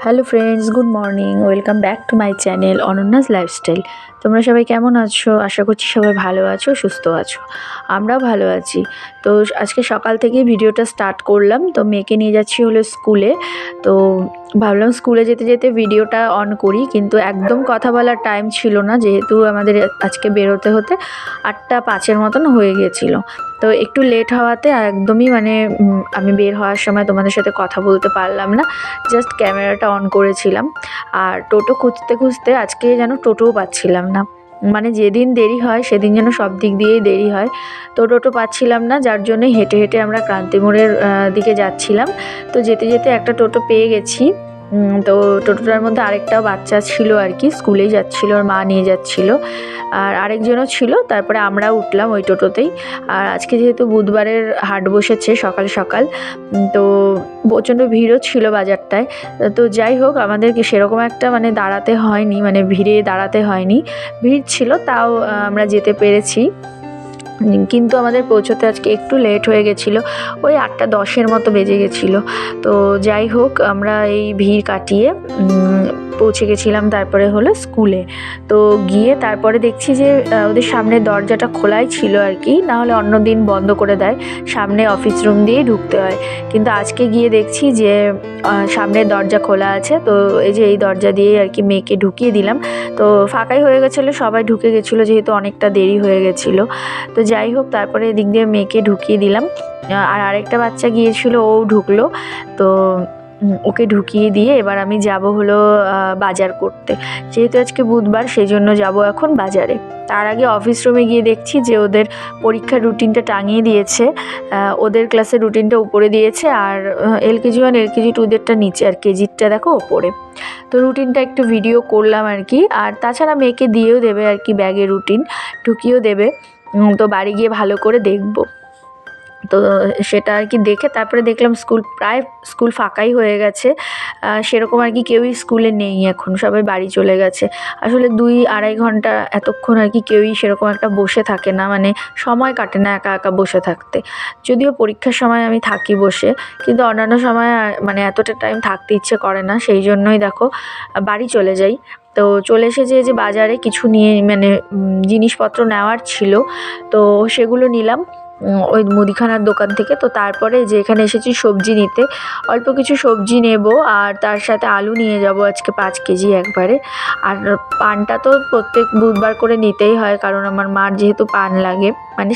Hello friends, good morning. Welcome back to my channel অনন্যাস lifestyle. তোমরা সবাই কেমন আছো? আশা করছি সবাই ভালো আছো, সুস্থ আছো। আমরাও ভালো আছি। তো আজকে সকাল থেকেই ভিডিওটা স্টার্ট করলাম। তো মেয়েকে নিয়ে যাচ্ছি হলো স্কুলে। তো ভাবলাম স্কুলে যেতে যেতে ভিডিওটা অন করি, কিন্তু একদম কথা বলার টাইম ছিল না, যেহেতু আমাদের আজকে বেরোতে হতে 8:05 মতন হয়ে গিয়েছিল। তো একটু লেট হওয়াতে একদমই আমি বের হওয়ার সময় তোমাদের সাথে কথা বলতে পারলাম না। জাস্ট ক্যামেরাটা অন করেছিলাম। আর টোটো খুঁজতে খুঁজতে আজকে যেন টোটোও পাচ্ছিলাম না। মানে যেদিন দেরি হয় সেদিন যেন সব দিক দিয়েই দেরি হয়। তো টোটো পাচ্ছিলাম না, যার জন্য হেঁটে হেঁটে আমরা ক্রান্তি মোড়ের দিকে যাচ্ছিলাম। তো যেতে যেতে একটা টোটো পেয়ে গেছি। তো টোটোটার মধ্যে আরেকটাও বাচ্চা ছিল আর কি, স্কুলেই যাচ্ছিল, ওর মা নিয়ে যাচ্ছিল, আর আরেকজনও ছিল। তারপরে আমরাও উঠলাম ওই টোটোতেই। আর আজকে যেহেতু বুধবারের হাট বসেছে সকাল সকাল, তো প্রচণ্ড ভিড়ও ছিল বাজারটায়। তো যাই হোক, আমাদেরকে সেরকম একটা দাঁড়াতে হয়নি, ভিড়ে দাঁড়াতে হয়নি। ভিড় ছিল তাও আমরা যেতে পেরেছি। কিন্তু আমাদের পৌঁছতে আজকে একটু লেট হয়ে গেছিলো, ওই 8:10 মতো বেজে গেছিলো। তো যাই হোক, আমরা এই ভিড় কাটিয়ে পৌঁছে গেছিলাম তারপরে হলো স্কুলে। তো গিয়ে তারপরে দেখছি যে ওদের সামনের দরজাটা খোলাই ছিল আর কি, নাহলে অন্য দিন বন্ধ করে দেয়, সামনে অফিস রুম দিয়েই ঢুকতে হয়। কিন্তু আজকে গিয়ে দেখছি যে সামনের দরজা খোলা আছে। তো এই যে এই দরজা দিয়েই আর কি মেয়েকে ঢুকিয়ে দিলাম। তো ফাঁকাই হয়ে গেছিলো, সবাই ঢুকে গেছিলো যেহেতু অনেকটা দেরি হয়ে গেছিলো। তো যাই হোক, তারপরে এদিক দিয়ে মেয়েকে ঢুকিয়ে দিলাম। আর আরেকটা বাচ্চা গিয়েছিল, ও ঢুকলো। তো ওকে ঢুকিয়ে দিয়ে এবার আমি যাব হলো বাজার করতে। যেহেতু আজকে বুধবার, সেই জন্য যাব এখন বাজারে। তার আগে অফিস রুমে গিয়ে দেখছি যে ওদের পরীক্ষার রুটিনটা টাঙিয়ে দিয়েছে। ওদের ক্লাসের রুটিনটা উপরে দিয়েছে, আর LKG 1 LKG 2দেরটা নিচে, আর কেজিরটা দেখো ওপরে। তো রুটিনটা একটু ভিডিও করলাম আর কি। আর তাছাড়া মেয়েকে দিয়েও দেবে আর কি, ব্যাগে রুটিন ঢুকিয়েও দেবে। তো বাড়ি গিয়ে ভালো করে দেখব। তো সেটা আর কি দেখে তারপরে দেখলাম স্কুল ফাঁকাই হয়ে গেছে। সেরকম আর কি কেউই স্কুলে নেই এখন, সবাই বাড়ি চলে গেছে। আসলে 2-2.5 ঘন্টা এতক্ষণ আর কি কেউই সেরকম একটা বসে থাকে না, সময় কাটে না একা একা বসে থাকতে। যদিও পরীক্ষার সময় আমি থাকি বসে, কিন্তু অন্যান্য সময় এতটা টাইম থাকতে ইচ্ছে করে না, সেই জন্যই দেখো বাড়ি চলে যাই। তো চলে এসেছে যে বাজারে কিছু নিয়ে জিনিসপত্র নেওয়ার ছিল, তো সেগুলো নিলাম ওই মুদিখানার দোকান থেকে। তো তারপরে যে এখানে এসেছি সবজি নিতে, অল্প কিছু সবজি নেব, আর তার সাথে আলু নিয়ে যাব আজকে 5 কেজি একবারে। আর পানটা তো প্রত্যেক বুধবার করে নিতেই হয়, কারণ আমার মার যেহেতু পান লাগে,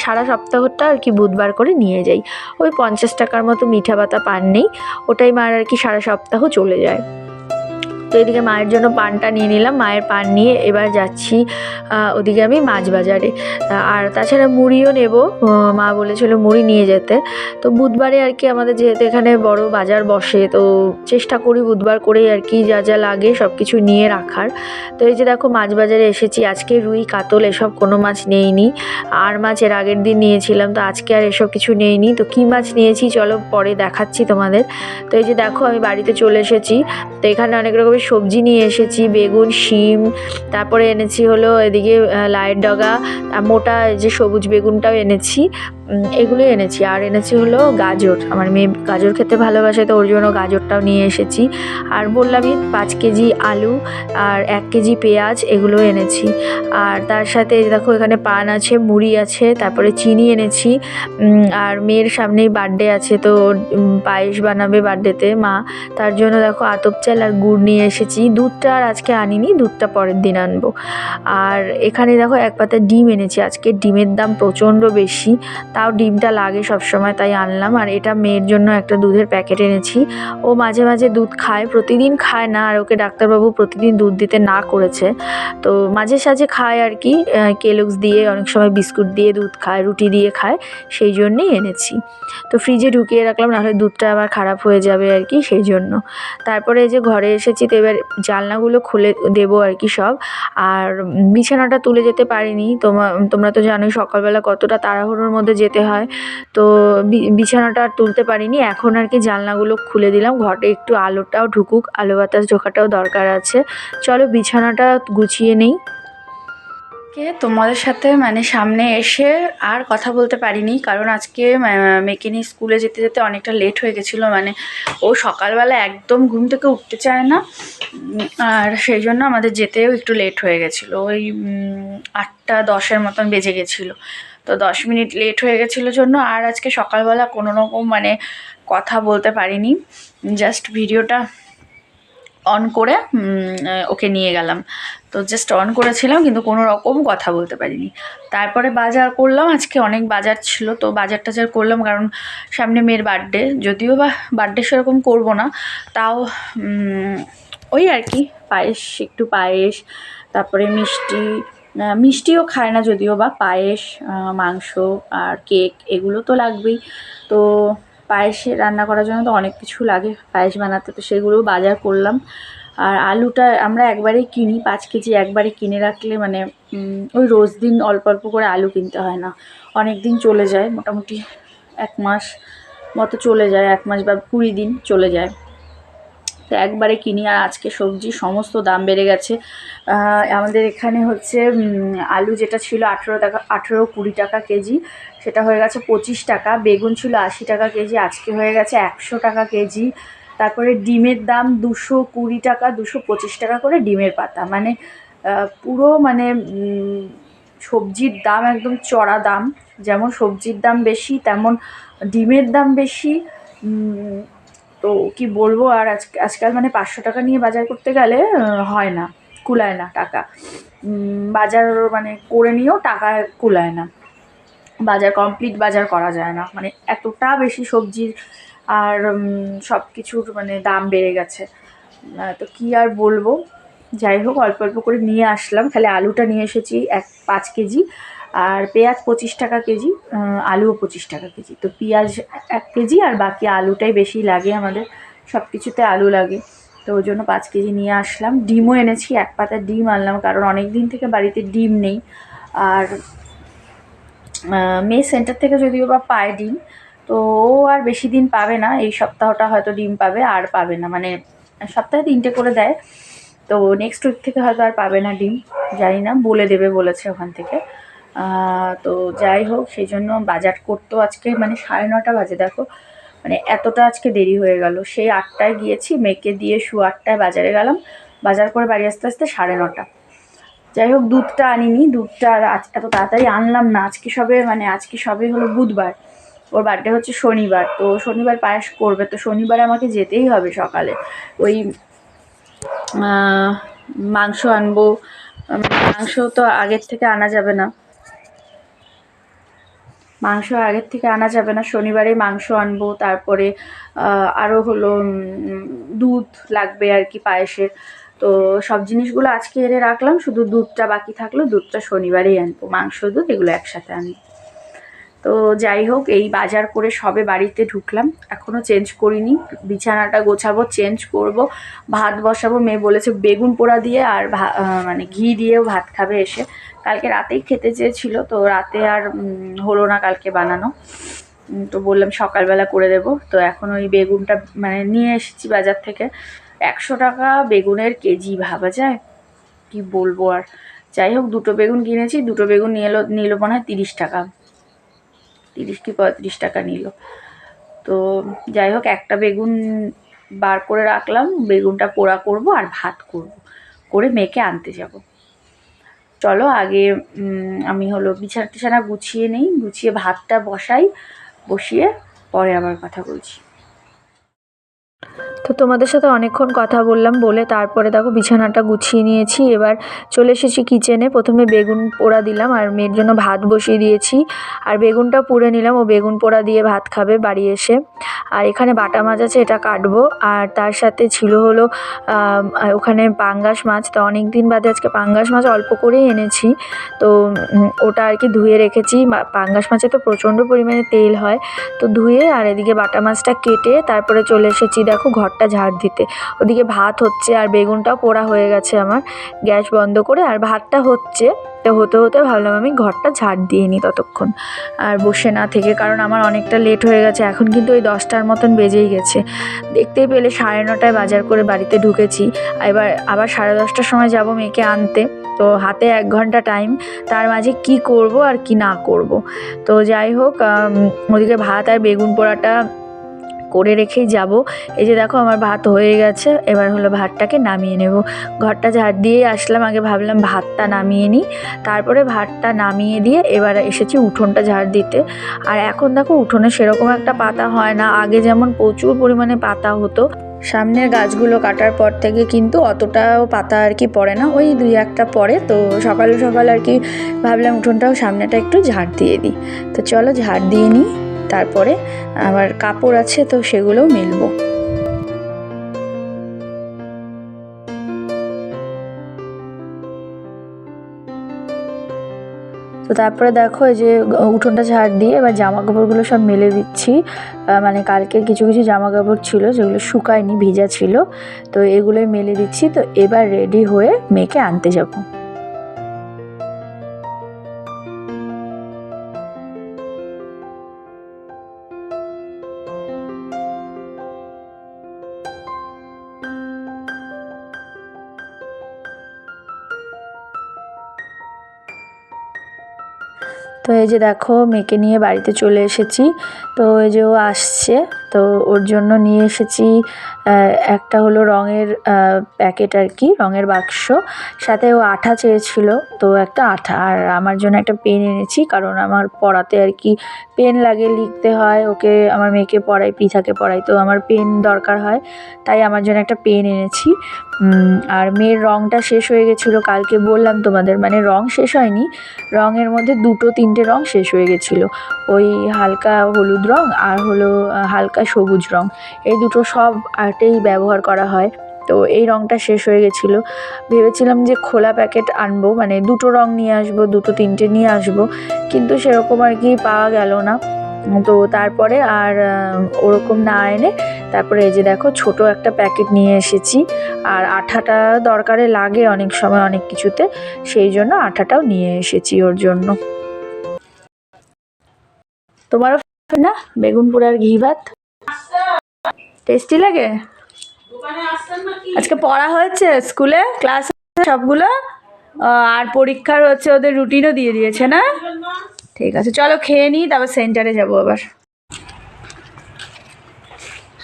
সারা সপ্তাহটা আর কি বুধবার করে নিয়ে যাই। ওই 50 টাকার মতো মিঠা পাতা পান নেই, ওটাই মার আর কি সারা সপ্তাহ চলে যায়। তো এদিকে মায়ের জন্য পানটা নিয়ে নিলাম, মায়ের পান নিয়ে এবার যাচ্ছি ওদিকে আমি মাছ বাজারে। আর তাছাড়া মুড়িও নেব, মা বলেছিল মুড়ি নিয়ে যেতে। তো বুধবারে আর কি আমাদের যেহেতু এখানে বড় বাজার বসে, তো চেষ্টা করি বুধবার করেই আর কি যা যা লাগে সব কিছু নিয়ে রাখার। তো এই যে দেখো মাছ বাজারে এসেছি, আজকে রুই কাতল এসব কোনো মাছ নেইনি। আর মাছ এর আগের দিন নিয়েছিলাম, তো আজকে আর এসব কিছু নেইনি। তো কী মাছ নিয়েছি চলো পরে দেখাচ্ছি তোমাদের। তো এই যে দেখো আমি বাড়িতে চলে এসেছি। তো এখানে অনেক রকমের সবজি নিয়ে এসেছি, বেগুন, শিম, তারপরে এনেছি হলো এদিকে লাইয়ের ডগা, মোটা যে সবুজ বেগুনটাও এনেছি, এগুলোই এনেছি। আর এনেছি হলো গাজর, আমার মেয়ে গাজর খেতে ভালোবাসে, তো ওর জন্য গাজরটাও নিয়ে এসেছি। আর বললামই 5 কেজি আলু আর 1 কেজি পেঁয়াজ, এগুলো এনেছি। আর তার সাথে দেখো এখানে পান আছে, মুড়ি আছে, তারপরে চিনি এনেছি। আর মেয়ের সামনেই বার্থডে আছে, তো পায়েস বানাবে বার্থডেতে মা, তার জন্য দেখো আতপ চাল আর গুড় নিয়ে এসেছি। দুধটা আর আজকে আনিনি, দুধটা পরের দিন আনবো। আর এখানে দেখো 1 পাতা ডিম এনেছি, আজকে ডিমের দাম প্রচণ্ড বেশি, তাও ডিমটা লাগে সবসময় তাই আনলাম। আর এটা মেয়ের জন্য একটা দুধের প্যাকেট এনেছি, ও মাঝে মাঝে দুধ খায়, প্রতিদিন খায় না, আর ওকে ডাক্তারবাবু প্রতিদিন দুধ দিতে না করেছে। তো মাঝে সাঝে খায় আর কি, কেলগস দিয়ে, অনেক সময় বিস্কুট দিয়ে দুধ খায়, রুটি দিয়ে খায়, সেই জন্যেই এনেছি। তো ফ্রিজে ঢুকিয়ে রাখলাম, নাহলে দুধটা আবার খারাপ হয়ে যাবে আর কি, সেই জন্য। তারপরে এই যে ঘরে এসেছি, তো এবার জানলাগুলো খুলে দেবো আর কি সব। আর বিছানাটা তুলে যেতে পারিনি, তোমরা তো জানোই সকালবেলা কতটা তাড়াহুড়োর মধ্যে যেতে হয়। তো বিছানাটা আর তুলতে পারিনি, এখন আর কি জানলাগুলো খুলে দিলাম, ঘরে একটু আলোটাও ঢুকুক, আলো বাতাস ঢোকাটাও দরকার আছে। চলো বিছানাটা গুছিয়ে নেই। তোমাদের সাথে মানে সামনে এসে আর কথা বলতে পারিনি, কারণ আজকে মেয়েকে নিয়ে স্কুলে যেতে যেতে অনেকটা লেট হয়ে গেছিলো। মানে ও সকালবেলা একদম ঘুম থেকে উঠতে চায় না, আর সেই জন্য আমাদের যেতেও একটু লেট হয়ে গেছিলো। ওই 8:10 মতন বেজে গেছিলো। তো 10 মিনিট লেট হয়ে গেছিলো জন্য আর আজকে সকালবেলা কোনো রকম মানে কথা বলতে পারিনি। জাস্ট ভিডিওটা অন করে ওকে নিয়ে গেলাম। তো জাস্ট অন করেছিলাম, কিন্তু কোনো রকম কথা বলতে পারিনি। তারপরে বাজার করলাম, আজকে অনেক বাজার ছিল, তো বাজার টাজার করলাম, কারণ সামনে মেয়ের বার্থডে। যদিও বা বার্থডে সেরকম করবো না, তাও ওই আর কি একটু পায়েস, তারপরে মিষ্টিও খায় না যদিও বা, পায়েস, মাংস আর কেক এগুলো তো লাগবেই। তো পায়েসে রান্না করার জন্য তো অনেক কিছু লাগে পায়েস বানাতে, তো সেগুলো বাজার করলাম। আর আলুটা আমরা একবারেই কিনি, 5 কেজি একবারে কিনে রাখলে মানে ওই রোজ দিন অল্প অল্প করে আলু কিনতে হয় না, অনেক দিন চলে যায়, মোটামুটি 1 মাস মতো চলে যায়, 1 মাস বা 20 দিন চলে যায়। তো একবারে কিনি। আর আজকে সবজি সমস্ত দাম বেড়ে গেছে। আমাদের এখানে হচ্ছে আলু যেটা ছিল 18 টাকা, 18-20 টাকা কেজি, সেটা হয়ে গেছে 25 টাকা। বেগুন ছিল 80 টাকা কেজি, আজকে হয়ে গেছে 100 টাকা কেজি। তারপরে ডিমের দাম 220 টাকা, 225 টাকা করে ডিমের পাতা। মানে পুরো মানে সবজির দাম একদম চড়া দাম। যেমন সবজির দাম বেশি, তেমন ডিমের দাম বেশি। তো কি বলবো, আর আজকাল মানে 500 টাকা নিয়ে বাজার করতে গেলে হয় না, কুলায় না টাকা। বাজার মানে করে নিয়েও টাকা কুলায় না, বাজার কমপ্লিট বাজার করা যায় না, মানে এতটা বেশি সবজির আর সব কিছুর মানে দাম বেড়ে গেছে। তো কি আর বলবো, যাই হোক অল্প অল্প করে নিয়ে আসলাম। খালি আলুটা নিয়ে এসেছি 5 কেজি, আর পেঁয়াজ 25 টাকা কেজি, আলুও 25 টাকা কেজি। তো পেঁয়াজ 1 কেজি, আর বাকি আলুটাই বেশি লাগে আমাদের, সব কিছুতে আলু লাগে। তো ওই জন্য 5 কেজি নিয়ে আসলাম। ডিমও এনেছি, 1 পাতা ডিম আনলাম, কারণ অনেক দিন থেকে বাড়িতে ডিম নেই। আর মেয়ে সেন্টার থেকে যদিও বা পায় ডিম, তো ও আর বেশি দিন পাবে না, এই সপ্তাহটা হয়তো ডিম পাবে, আর পাবে না, মানে সপ্তাহে 3টে করে দেয়। তো নেক্সট উইক থেকে হয়তো আর পাবে না ডিম, জানি না, বলে দেবে বলেছে ওখান থেকে। তো যাই হোক, সেই জন্য বাজার করতেও আজকে মানে 9:30 বাজে, দেখো মানে এতটা আজকে দেরি হয়ে গেল। সেই 8টায় গিয়েছি, মেয়েকে দিয়ে 8টায় বাজারে গেলাম, বাজার করে বাড়ি আসতে আসতে 9:30। যাই হোক, দুধটা আনিনি, দুধটা এত তাড়াতাড়ি আনলাম না, আজকে সবে হলো বুধবার, ওর বার্থডে হচ্ছে শনিবার। তো শনিবার পায়েস করবে, তো শনিবার আমাকে যেতেই হবে সকালে। ওই মাংস আনবো, মাংস তো আগের থেকে আনা যাবে না, শনিবারে মাংস আনবো। তারপরে আরও হলো দুধ লাগবে আর কি পায়েসের। তো সব জিনিসগুলো আজকে এনে রাখলাম, শুধু দুধটা বাকি থাকলো, দুধটা শনিবারেই আনবো, মাংস দুধ এগুলো একসাথে আনবো। তো যাই হোক, এই বাজার করে সবে বাড়িতে ঢুকলাম, এখনও চেঞ্জ করিনি, বিছানাটা গোছাবো, চেঞ্জ করব, ভাত বসাবো। মেয়ে বলেছে বেগুন পোড়া দিয়ে আর মানে ঘি দিয়েও ভাত খাবে এসে। কালকে রাতেই খেতে চেয়েছিল, তো রাতে আর হলো না কালকে বানানো, তো বললাম সকালবেলা করে দেব। তো এখন ওই বেগুনটা মানে নিয়ে এসেছি বাজার থেকে, 100 টাকা বেগুনের কেজি, ভাবা যায়, কি বলবো আর। যাই হোক, 2টো বেগুন কিনেছি, 2টো বেগুন নিল মনে হয় 30 টাকা, 30 কি 35 টাকা নিল। তো যাই হোক, একটা বেগুন বার করে রাখলাম, বেগুনটা পোড়া করব আর ভাত করব, করে মেয়েকে আনতে যাব। চলো আগে আমি হলো বিছানা গুছিয়ে নেই, গুছিয়ে ভাতটা বসিয়ে পরে আবার কথা বলছি। তো তোমাদের সাথে অনেকক্ষণ কথা বললাম, বলে তারপরে দেখো বিছানাটা গুছিয়ে নিয়েছি। এবার চলে এসেছি কিচেনে, প্রথমে বেগুন পোড়া দিলাম আর মেয়ের জন্য ভাত বসিয়ে দিয়েছি, আর বেগুনটা পুড়ে নিলাম, ও বেগুন পোড়া দিয়ে ভাত খাবে বাড়ি এসে। আর এখানে বাটা মাছ আছে, এটা কাটবো। আর তার সাথে ছিল হলো ওখানে পাঙ্গাস মাছ, তো অনেক দিন বাদে আজকে পাঙ্গাস মাছ অল্প করেই এনেছি, তো ওটা আর কি ধুয়ে রেখেছি। পাঙ্গাস মাছে তো প্রচণ্ড পরিমাণে তেল হয়, তো ধুয়ে আর এদিকে বাটা মাছটা কেটে তারপরে চলে এসেছি দেখো ঘর ঘরটা ঝাড় দিতে। ওদিকে ভাত হচ্ছে আর বেগুনটাও পোড়া হয়ে গেছে আমার, গ্যাস বন্ধ করে। আর ভাতটা হচ্ছে, তো হতে হতে ভাবলাম আমি ঘরটা ঝাড় দিয়ে নিই ততক্ষণ আর বসে না থেকে, কারণ আমার অনেকটা লেট হয়ে গেছে। এখন কিন্তু ওই 10টার মতন বেজেই গেছে। দেখতেই পেলে 9:30টায় বাজার করে বাড়িতে ঢুকেছি। এবার আবার 10:30টার সময় যাব মেয়েকে আনতে। তো হাতে 1 ঘন্টা টাইম, তার মাঝে কি করব আর কি না করব। তো যাই হোক, ওদিকে ভাত আর বেগুন পোড়াটা করে রেখেই যাব। এই যে দেখো আমার ভাত হয়ে গেছে, এবার হলো ভাতটাকে নামিয়ে নেব। ঘরটা ঝাড় দিয়ে আসলাম, আগে ভাবলাম ভাতটা নামিয়ে নিই, তারপরে ভাতটা নামিয়ে দিয়ে এবার এসেছি উঠোনটা ঝাড় দিতে। আর এখন দেখো উঠোনে সেরকম একটা পাতা হয় না, আগে যেমন প্রচুর পরিমাণে পাতা হতো। সামনের গাছগুলো কাটার পর থেকে কিন্তু অতটাও পাতা আর কি পড়ে না, ওই 2-1টা পড়ে। তো সকাল সকাল আর কি ভাবলাম উঠোনটাও সামনেটা একটু ঝাড় দিয়ে দিই। তো চলো ঝাড় দিয়ে নিই, তারপরে আমার কাপড় আছে তো সেগুলোও মেলবো। তো তারপরে দেখো এই যে উঠোনটা ঝাড় দিয়ে এবার জামা কাপড়গুলো সব মেলে দিচ্ছি। মানে কালকে কিছু কিছু জামা কাপড় ছিল যেগুলো শুকায়নি, ভিজা ছিল, তো এগুলোই মেলে দিচ্ছি। তো এবার রেডি হয়ে মেয়েকে আনতে যাবো। তো এই যে দেখো মেয়েকে নিয়ে বাড়িতে চলে এসেছি। তো এই যে ও আসছে, তো ওর জন্য নিয়ে এসেছি একটা হলো রঙের প্যাকেট আর কি, রঙের বাক্স। সাথে ও আঠা চেয়েছিল, তো একটা আঠা, আর আমার জন্য একটা পেন এনেছি, কারণ আমার পড়াতে আর কি পেন লাগে, লিখতে হয় ওকে, আমার মেয়েকে পড়াই, পৃথাকে পড়াই, তো আমার পেন দরকার হয়, তাই আমার জন্য একটা পেন এনেছি। আর মেয়ের রঙটা শেষ হয়ে গেছিলো, কালকে বললাম তোমাদের, মানে রঙ শেষ হয়নি, রঙের মধ্যে 2-3টে রঙ শেষ হয়ে গেছিলো। ওই হালকা হলুদ রঙ আর হলো হালকা সবুজ রঙ, এই দুটো সব আর্টেই ব্যবহার করা হয়। তো এই রঙটা শেষ হয়ে গেছিলো, ভেবেছিলাম যে খোলা প্যাকেট আনবো, মানে 2টো রঙ নিয়ে আসবো, 2-3টে নিয়ে আসবো, কিন্তু সেরকম আর কি পাওয়া গেল না। তো তারপরে আর ওরকম না এনে তারপরে এই যে দেখো ছোট একটা প্যাকেট নিয়ে এসেছি। আর আঠাটা দরকারে লাগে অনেক সময় অনেক কিছুতে, সেই জন্য আঠাটাও নিয়ে এসেছি ওর জন্য। তোমারও না বেগুন পোড়ার ঘি ভাত টেস্টি লাগে? আজকে পড়া হয়েছে স্কুলে, ক্লাস সবগুলো? আর পরীক্ষার হচ্ছে ওদের রুটিনও দিয়ে দিয়েছে না? ঠিক আছে, চলো খেয়ে নিই, তারপর সেন্টারে যাবো আবার।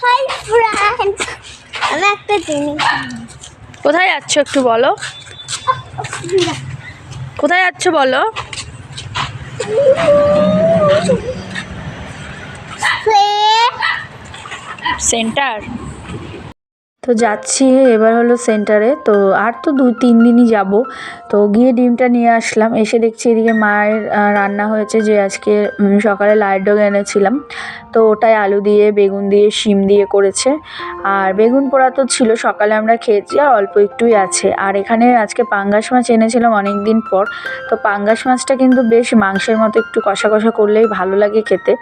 হাই ফ্রেন্ডস, আমি একটা জিনিস। কোথায় যাচ্ছ একটু বলো, কোথায় যাচ্ছ বলো? সেন্টার তো যাচ্ছি এবার হলো সেন্টারে। তো আর তো 2-3 দিনই যাব। তো গিয়ে ডিমটা নিয়ে আসলাম, এসে দেখছি এদিকে মায়ের রান্না হয়েছে, যে আজকে সকালে লাইট ডগ এনেছিলাম, তো ওটাই আলু দিয়ে বেগুন দিয়ে শিম দিয়ে করেছে। আর বেগুন পোড়া তো ছিল, সকালে আমরা খেয়েছি, আর অল্প একটুই আছে। আর এখানে আজকে পাঙ্গাস মাছ এনেছিলাম অনেক দিন পর। তো পাঙ্গাস মাছটা কিন্তু বেশ মাংসের মতো একটু কষা কষা করলেই ভালো লাগে খেতে।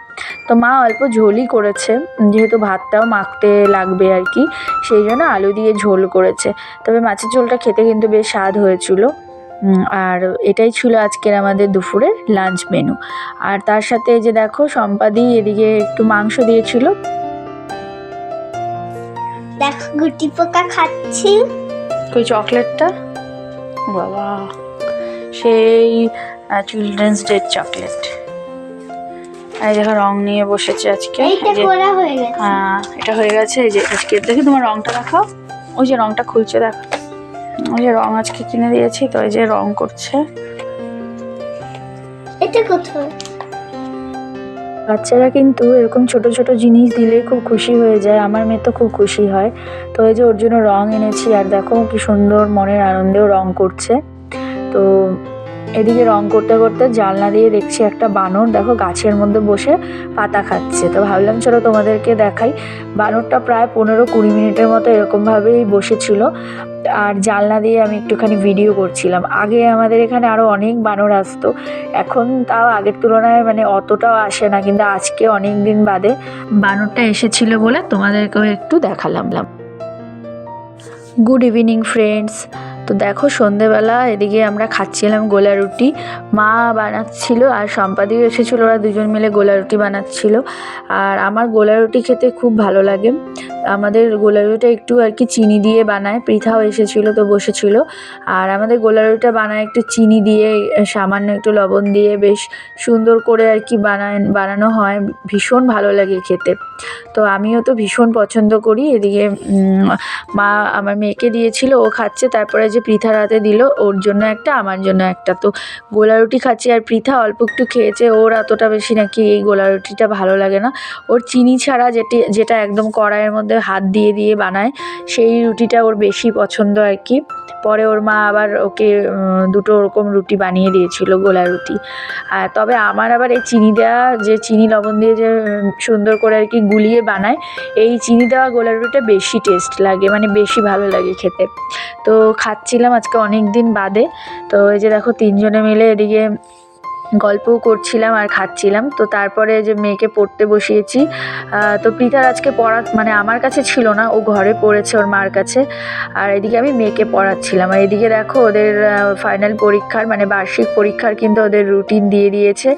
তো মা অল্প ঝোলই করেছে, যেহেতু ভাতটাও মাখতে লাগবে আর কি, সেই জন্য আলু দিয়ে ঝোল করেছে। তবে মাছের ঝোলটা খেতে কিন্তু বেশ স্বাদ হয়েছিল। আর এটাই ছিল আজকের আমাদের দুপুরের লাঞ্চ মেনু। আর তার সাথে এই যে দেখো সম্পাদি এদিকে একটু মাংস দিয়েছিল। দেখো গুটি পোকা খাচ্ছি। ওই চকলেটটা বাবা, সেই চিলড্রেন্স ডে চকলেট। এই দেখো রং নিয়ে বসেছে আজকে। হ্যাঁ এটা হয়ে গেছে। এই যে আজকে দেখি তোমার রংটা দেখাও, ওই যে রংটা খুলছে দেখো, ওই যে রং আজকে কিনে দিয়েছি, তো এই যে রং করছে। এটা কোথায়? বাচ্চারা কিন্তু এরকম ছোট ছোট জিনিস দিলেই খুব খুশি হয়ে যায়, আমার মেয়ে তো খুব খুশি হয়। তো এই যে ওর জন্য রং এনেছি, আর দেখো কি সুন্দর মনের আনন্দেও রং করছে। তো এদিকে রং করতে করতে জানলা দিয়ে দেখছি একটা বানর, দেখো গাছের মধ্যে বসে পাতা খাচ্ছে। তো ভাবলাম চলো তোমাদেরকে দেখাই। বানরটা প্রায় 15-20 মিনিটের মতো এরকমভাবেই বসেছিল, আর জানলা দিয়ে আমি একটুখানি ভিডিও করছিলাম। আগে আমাদের এখানে আরও অনেক বানর আসতো, এখন তাও আগের তুলনায় মানে অতটাও আসে না, কিন্তু আজকে অনেক দিন বাদে বানরটা এসেছিল বলে তোমাদেরকেও একটু দেখালাম। Good evening friends. তো দেখো সন্ধেবেলা এদিকে আমরা খাচ্ছিলাম গোলা রুটি, মা বানাচ্ছিল আর সম্পাদিও এসেছিলো, ওরা দুজন মিলে গোলা রুটি বানাচ্ছিল। আর আমার গোলা রুটি খেতে খুব ভালো লাগে। আমাদের গোলা রুটিটা একটু আর কি চিনি দিয়ে বানায়, পৃথাও এসেছিলো তো বসেছিল। আর আমাদের গোলা রুটিটা বানায় একটু চিনি দিয়ে, সামান্য একটু লবণ দিয়ে বেশ সুন্দর করে আর কি বানানো হয়, ভীষণ ভালো লাগে খেতে। তো আমিও তো ভীষণ পছন্দ করি। এদিকে মা আমার মেয়েকে দিয়েছিল, ও খাচ্ছে, তারপরে যে পৃথার হাতে দিল, ওর জন্য একটা আমার জন্য একটা। তো গোলা রুটি খাচ্ছি আর পৃথা অল্প একটু খেয়েছে, ওর এতটা বেশি নাকি এই গোলা রুটিটা ভালো লাগে না। ওর চিনি ছাড়া যেটা একদম কড়াইয়ের মধ্যে হাত দিয়ে দিয়ে বানায় সেই রুটিটা ওর বেশি পছন্দ আর কি। পরে ওর মা আবার ওকে দুটো ওরকম রুটি বানিয়ে দিয়েছিল, গোলা রুটি। তবে আমার আবার এই চিনি দেওয়া, যে চিনি লবণ দিয়ে যে সুন্দর করে আর কি গুলিয়ে বানায়, এই চিনি দেওয়া গোলা রুটিটা বেশি টেস্ট লাগে, মানে বেশি ভালো লাগে খেতে। তো খাচ্ছিলাম আজকে অনেক দিন বাদে। তো এই যে দেখো তিনজনে মিলে এদিকে গল্পও করছিলাম আর খাচ্ছিলাম। তো তারপরে যে মেয়েকে পড়তে বসিয়েছি। তো পৃথার আজকে পড়া মানে আমার কাছে ছিল না, ও ঘরে পড়েছে ওর মার কাছে। আর এদিকে আমি মেয়েকে পড়াচ্ছিলাম। আর এদিকে দেখো ওদের ফাইনাল পরীক্ষার মানে বার্ষিক পরীক্ষার কিন্তু ওদের রুটিন দিয়ে দিয়েছে।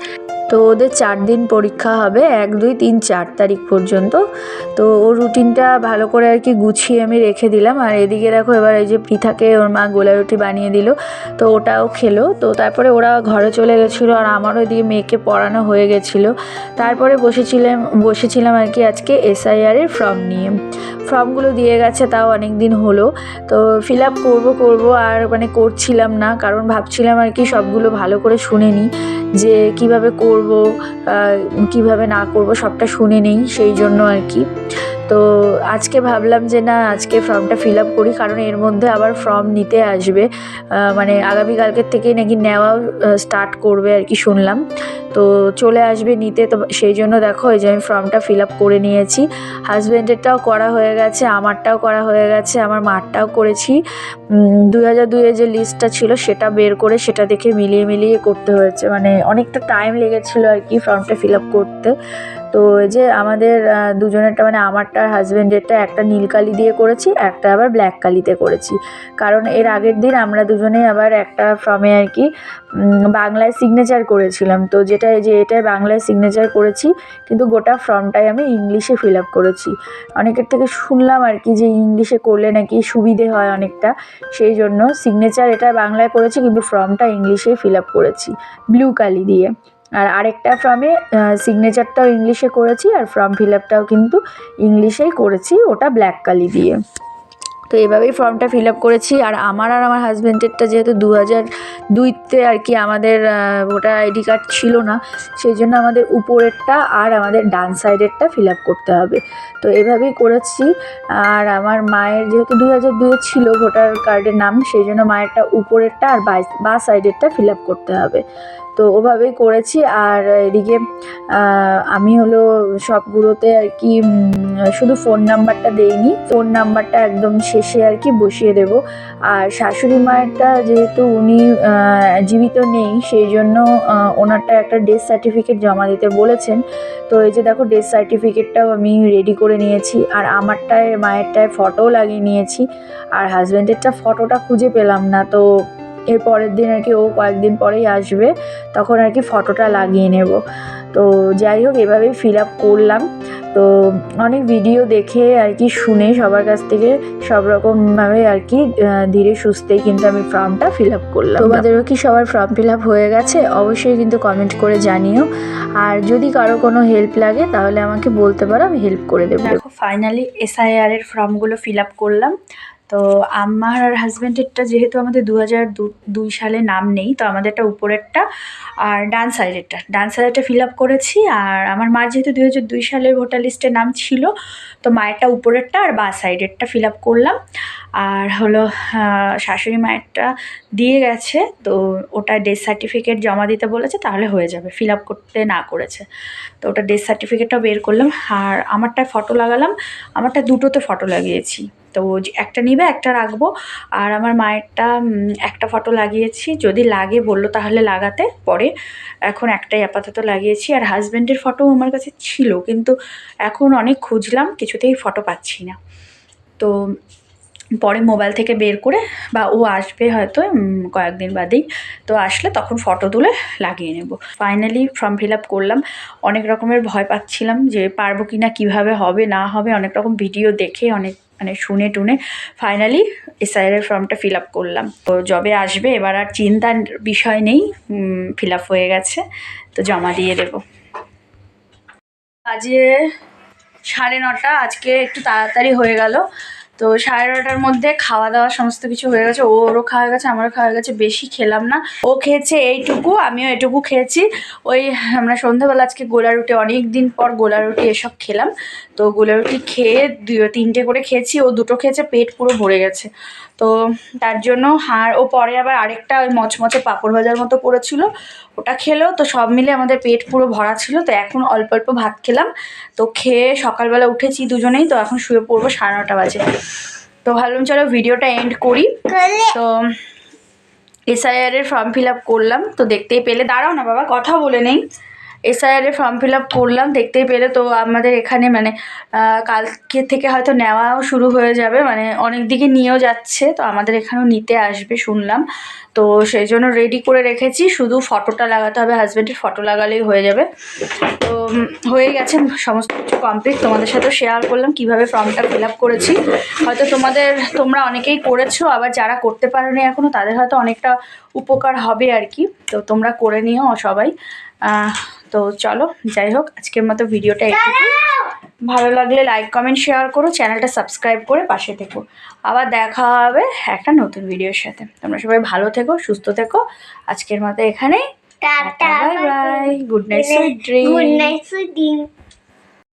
তো ওদের 4 দিন পরীক্ষা হবে, 1, 2, 3, 4 তারিখ পর্যন্ত। তো ওর রুটিনটা ভালো করে আর কি গুছিয়ে আমি রেখে দিলাম। আর এদিকে দেখো এবার এই যে পৃথাকে ওর মা গোলা রুটি বানিয়ে দিল, তো ওটাও খেলো। তো তারপরে ওরা ঘরে চলে গেছিলো আর আমারও এদিকে মেয়েকে পড়ানো হয়ে গেছিলো। তারপরে বসেছিলাম আর কি আজকে SIR-এর ফর্ম নিয়ে। ফর্মগুলো দিয়ে গেছে, তাও অনেক দিন হলো। তো ফিল আপ করবো আর মানে করছিলাম না, কারণ ভাবছিলাম আর কি সবগুলো ভালো করে শুনে নিই, যে কিভাবে করব কিভাবে না করব সবটা শুনে নেই, সেই জন্য আর কি। তো আজকে ভাবলাম যে না, আজকে ফর্মটা ফিল আপ করি, কারণ এর মধ্যে আবার ফর্ম নিতে আসবে, মানে আগামীকালকের থেকেই নাকি নেওয়াও স্টার্ট করবে আর কি শুনলাম। তো চলে আসবে নিতে। তো সেই জন্য দেখো এই যে আমি ফর্মটা ফিল আপ করে নিয়েছি। হাজব্যান্ডেরটাও করা হয়ে গেছে, আমারটাও করা হয়ে গেছে, আমার মারটাও করেছি। 2002-এর যে লিস্টটা ছিল সেটা বের করে সেটা দেখে মিলিয়ে করতে হয়েছে, মানে অনেকটা টাইম লেগেছিলো আর কি ফর্মটা ফিল আপ করতে। তো এই যে আমাদের দুজনেরটা মানে আমারটা আর হাজব্যান্ডেরটা একটা নীল কালি দিয়ে করেছি, একটা আবার ব্ল্যাক কালিতে করেছি। কারণ এর আগের দিন আমরা দুজনেই আবার একটা ফর্মে আর কি বাংলায় সিগনেচার করেছিলাম। তো এটাই বাংলায় সিগনেচার করেছি, কিন্তু গোটা ফর্মটাই আমি ইংলিশে ফিল আপ করেছি। অনেকের থেকে শুনলাম আর কি যে ইংলিশে করলে নাকি সুবিধে হয় অনেকটা, সেই জন্য সিগনেচার এটা বাংলায় করেছি, কিন্তু ফর্মটা ইংলিশেই ফিল আপ করেছি ব্লু কালি দিয়ে। আর আরেকটা ফর্মে সিগনেচারটাও ইংলিশে করেছি আর ফর্ম ফিল আপটাও কিন্তু ইংলিশেই করেছি, ওটা ব্ল্যাক কালি দিয়ে। তো এভাবেই ফর্মটা ফিল আপ করেছি। আর আমার হাজব্যান্ডেরটা যেহেতু 2002-তে আর কি আমাদের ভোটার আইডি কার্ড ছিল না, সেই জন্য আমাদের উপরেরটা আর আমাদের ডান সাইডেরটা ফিল আপ করতে হবে। তো এভাবেই করেছি। আর আমার মায়ের যেহেতু 2002-এ ছিল ভোটার কার্ডের নাম, সেই জন্য মায়েরটা উপরেরটা আর বা সাইডেরটা ফিল আপ করতে হবে। তো ওভাবেই করেছি। আর এদিকে আমি হলো সবগুলোতে আর কি শুধু ফোন নাম্বারটা দেইনি, ফোন নাম্বারটা একদম শেষে আর কি বসিয়ে দেব। আর শাশুড়ি মায়েরটা যেহেতু উনি জীবিত নেই, সেই জন্য ওনারটা একটা ডেথ সার্টিফিকেট জমা দিতে বলেছেন। তো এই যে দেখো ডেথ সার্টিফিকেটটাও আমি রেডি করে নিয়েছি। আর মায়েরটায় ফটোও লাগিয়ে নিয়েছি। আর হাজব্যান্ডেরটা ফটোটা খুঁজে পেলাম না, তো এর পরের দিন আর কি ও কয়েকদিন পরেই আসবে, তখন আর কি ফটোটা লাগিয়ে নেব। তো যাই হোক এভাবেই ফিল আপ করলাম। তো অনেক ভিডিও দেখে আর কি শুনে সবার কাছ থেকে সব রকমভাবে আর কি ধীরে সুস্থেই কিন্তু আমি ফর্মটা ফিল আপ করলাম। তোমাদেরও কি সবার ফর্ম ফিল আপ হয়ে গেছে? অবশ্যই কিন্তু কমেন্ট করে জানিও। আর যদি কারো কোনো হেল্প লাগে তাহলে আমাকে বলতে পারো, আমি হেল্প করে দেবো। দেখো ফাইনালি SIR-এর ফর্মগুলো ফিল আপ করলাম। তো আমার আর হাজব্যান্ডেরটা যেহেতু আমাদের 2002 সালে নাম নেই, তো আমাদেরটা উপরেরটা আর ডান সাইডেরটা ফিল আপ করেছি। আর আমার মার যেহেতু 2002 সালের ভোটার লিস্টে নাম ছিল, তো মায়েরটা উপরেরটা আর বা সাইডেরটা ফিল আপ করলাম। আর হলো শাশুড়ি মায়েরটা দিয়ে গেছে, তো ওটা ডেথ সার্টিফিকেট জমা দিতে বলেছে, তাহলে হয়ে যাবে, ফিল আপ করতে না করেছে। তো ওটা ডেথ সার্টিফিকেটটাও বের করলাম। আর আমারটায় ফটো লাগালাম, আমারটা দুটোতে ফটো লাগিয়েছি। তো একটা নিবে, একটা রাখবো। আর আমার মায়েরটা একটা ফটো লাগিয়েছি, যদি লাগে বললো তাহলে লাগাতে পরে, এখন একটাই আপাতত লাগিয়েছি। আর হাজব্যান্ডের ফটো আমার কাছে ছিল, কিন্তু এখন অনেক খুঁজলাম, কিছুতেই ফটো পাচ্ছি না। তো পরে মোবাইল থেকে বের করে, বা ও আসবে হয়তো কয়েকদিন বাদেই, তো আসলে তখন ফটো তুলে লাগিয়ে নেব। ফাইনালি ফর্ম ফিল আপ করলাম। অনেক রকমের ভয় পাচ্ছিলাম যে পারবো কি না, কীভাবে হবে না হবে, অনেক রকম ভিডিও দেখে অনেক মানে শুনে টুনে ফাইনালি এসআইআর ফর্মটা ফিল আপ করলাম। তো যবে আসবে এবার আর চিন্তার বিষয় নেই, ফিল আপ হয়ে গেছে, তো জমা দিয়ে দেবো। আজকে 9:30, আজকে একটু তাড়াতাড়ি হয়ে গেল। তো 9:30টার মধ্যে খাওয়া দাওয়া সমস্ত কিছু হয়ে গেছে, ওরও খাওয়া গেছে, আমারও খাওয়া গেছে। বেশি খেলাম না, ও খেয়েছে এইটুকু, আমিও এটুকু খেয়েছি। ওই আমরা সন্ধ্যাবেলা আজকে গোলা রুটি, অনেক দিন পর গোলা রুটি এসব খেলাম। তো গোলা রুটি খেয়ে 3টে করে খেয়েছি, ও 2টো খেয়েছে, পেট পুরো ভরে গেছে। তো তার জন্য ও পরে আবার আরেকটা ওই মচমচে পাঁপড় ভাজার মতো করেছিল, ওটা খেলো। তো সব মিলে আমাদের পেট পুরো ভরা ছিল। তো এখন অল্প অল্প ভাত খেলাম। তো খেয়ে সকালবেলা উঠেছি দুজনেই, তো এখন শুয়ে পড়বো 9:30 বাজে। তো ভাবলাম চলো ভিডিওটা এন্ড করি। তো এসআইআর এর ফর্ম ফিল আপ করলাম, তো দেখতেই পেলে, দাঁড়াও না বাবা কথা বলে নেই। এসআইআর এর ফর্ম ফিল আপ করলাম, দেখতেই পেলে। তো আমাদের এখানে মানে কালকে থেকে হয়তো নেওয়াও শুরু হয়ে যাবে, মানে অনেক দিকে নিয়েও যাচ্ছে, তো আমাদের এখানেও নিতে আসবে শুনলাম। তো সেই জন্য রেডি করে রেখেছি, শুধু ফটোটা লাগাতে হবে, হাজব্যান্ডের ফটো লাগালেই হয়ে যাবে। তো হয়ে গেছে সমস্ত কিছু কমপ্লিট। তোমাদের সাথেও শেয়ার করলাম কীভাবে ফর্মটা ফিল আপ করেছি। হয়তো তোমরা অনেকেই করেছো, আবার যারা করতে পারোনি এখনও তাদের হয়তো অনেকটা উপকার হবে আর কি। তো তোমরা করে নিও সবাই। তো চলো, যাই হোক, আজকের মতো ভিডিওটা একটু, ভালো লাগলে লাইক কমেন্ট শেয়ার করো, চ্যানেলটা সাবস্ক্রাইব করে পাশে থেকো। আবার দেখা হবে একটা নতুন ভিডিওর সাথে। তোমরা সবাই ভালো থেকো, সুস্থ থেকো। আজকের মতো এখানেই, tata, bye bye, good night, sweet dream. Good night, sweet dream.